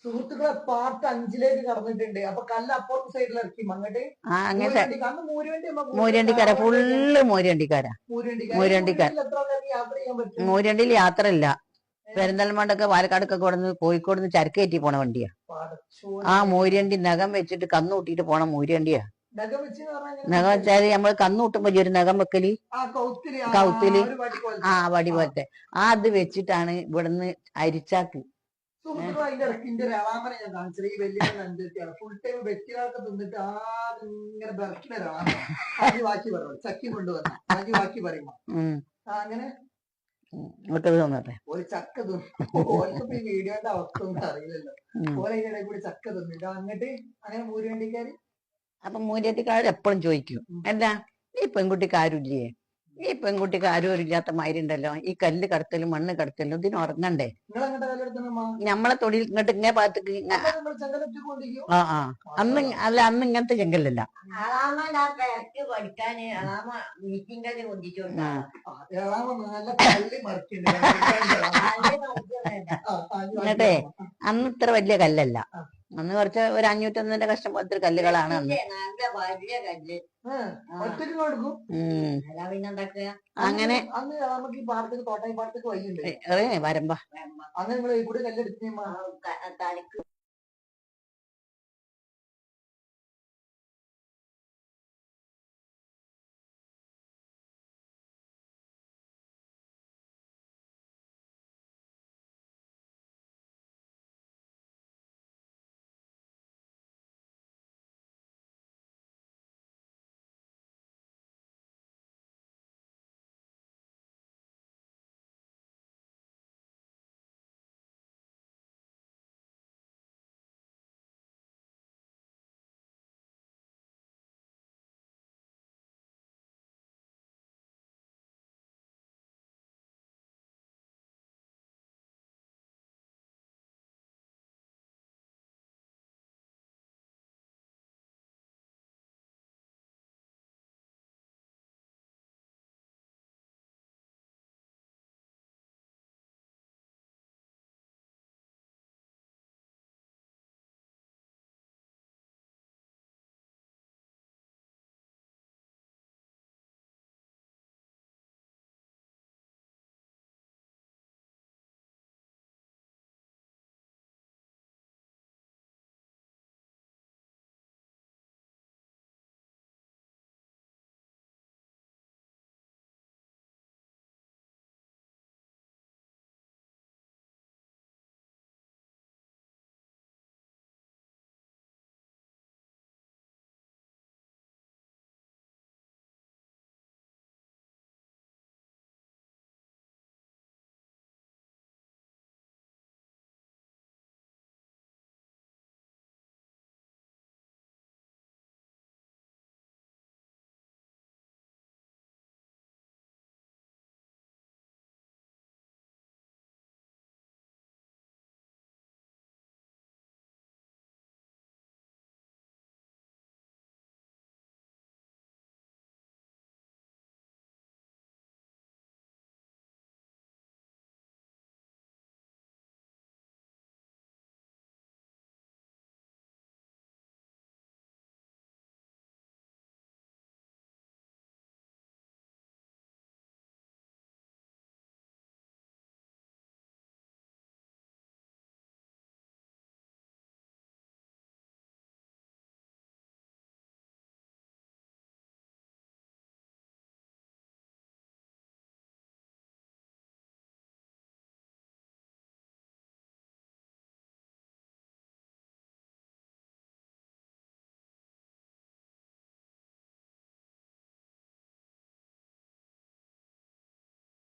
സുഹൃത്തുക്കളെ പാർട്ട് 5 കടന്നിട്ടുണ്ട്. അപ്പൊ കല്ല് അപ്പുറത്തെ സൈഡിൽ ഇറക്കി അങ്ങോട്ട് മൂര്യണ്ടിക്കാര ഫുള്ള് മൂര്യണ്ടിക്കാരാ. മൂര്യണ്ടിയിൽ യാത്ര ഇല്ല. പെരിന്തൽമണ്ണൊക്കെ പാലക്കാടൊക്കെ കൊടുന്ന് കോഴിക്കോട് ചരക്ക് കയറ്റി പോണ വണ്ടിയാ. ആ മൂര്യണ്ടി നഖം വെച്ചിട്ട് കന്നുകൂട്ടിട്ട് പോണ മൂര്യണ്ടിയാ. നഖം വെച്ചാല് നമ്മള് കന്നുകൂട്ടുമ്പോ ഒരു നഖം വെക്കല് കൗത്തില് വടി പോലത്തെ അത് വെച്ചിട്ടാണ് ഇവിടുന്ന് അരിച്ചാക്ക്. അതിന്റെ ഇടയ്ക്ക് രവാമനെ ഞാൻ കാണിച്ചത്. ഈ വലിയ കണ്ടെത്തിയാണ് ഫുൾ ടൈം വെറ്റിലൊക്കെ തിന്നിട്ട് ഇങ്ങനെ ബർക്കിന്റെ രവാമ ബാക്കി പറയും ചക്കി കൊണ്ടുവന്ന ബാക്കി പറയുമ്പോ അങ്ങനെ ഒരു ചക്ക തിന്നു. ഈ വീഡിയോന്റെ അവസ്ഥ ഒന്നും അറിയില്ലല്ലോ. ഓരോ ഇടയിൽ കൂടി ചക്ക തിന്നിട്ട് അങ്ങോട്ട് അങ്ങനെ മൂരുവണ്ടിക്കാര്. അപ്പൊ മൂര്യണ്ടിക്കാർ എപ്പോഴും ചോദിക്കും, അല്ല ഈ പെൺകുട്ടിക്ക് ആരുമില്ലേ, ഈ പെൺകുട്ടിക്ക് ആരും ഇല്ലാത്ത മാതിരിണ്ടല്ലോ, ഈ കല്ല് കടത്തലും മണ്ണ് കടത്തലും ഇതിന് ഉറങ്ങണ്ടേ. നമ്മളെ തൊടിയിൽ ഇങ്ങോട്ട് ഇങ്ങനെ ഭാഗത്തേക്ക് അന്ന് ഇങ്ങനത്തെ ചെങ്കല്ലല്ല. എന്നിട്ടേ അന്ന് ഇത്ര വലിയ കല്ലല്ല, അന്ന് കുറച്ച് ഒരു 501 കഷ്ടം പോലത്തെ കല്ലുകളാണ് അന്ന്. അങ്ങനെ വരമ്പ